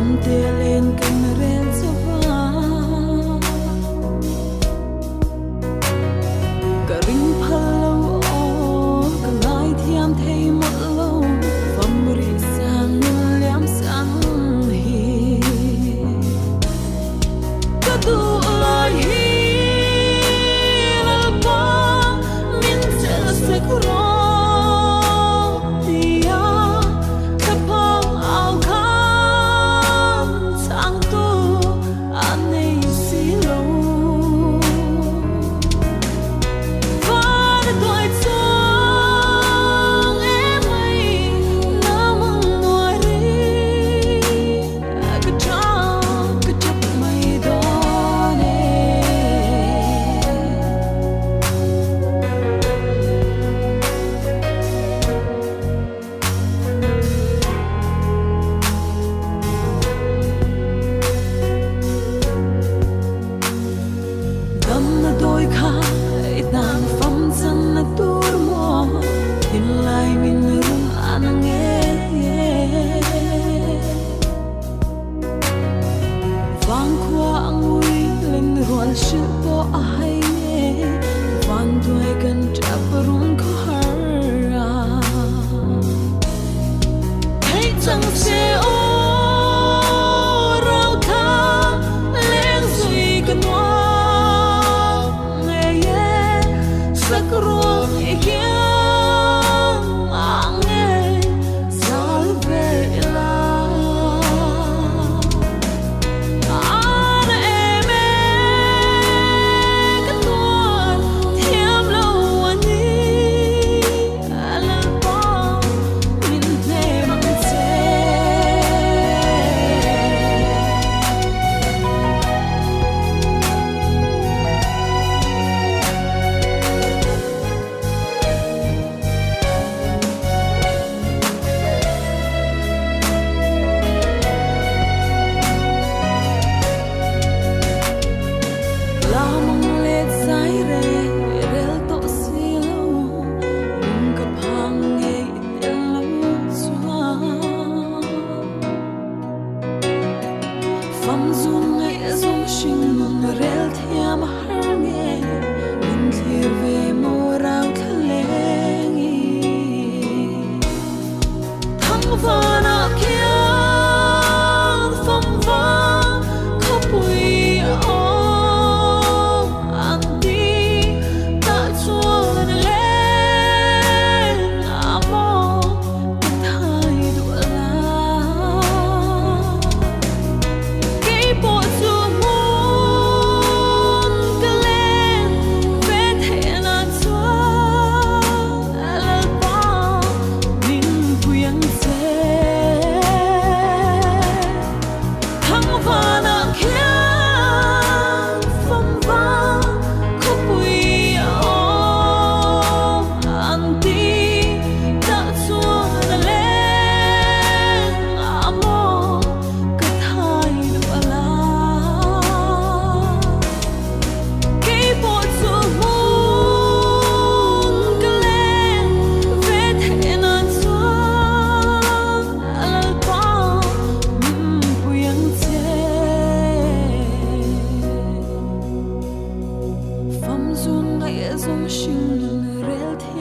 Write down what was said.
Phẩm tia lên cành rêu gió cả rinh phật lâu ô cả ngài thiam thấy một lâu phẩm rị sang liam sang hi cả tu lời hi là ba min sẽ sẽ có sự bỏ ai nghe van đuôi gần trả rung có hở thấy chẳng sẽ ô rau tha lên suy cần hoa nghe sắc ruộng kia nghe sao về Phong dung ngày dung sinh mong rel thiam har nghe min thir về mô rau khalengi thăng vana kia phong vang khóc bụi ôm anh đi ta chuồn lên amo thay đùa la bộ dù muốn cứ lên về thế là chúa là bao mình quyến dễ thăng và nặng khiến phong vang khóc bụi ôm anh đi đã chúa lên amo cứ thay đùa la dung sinh rel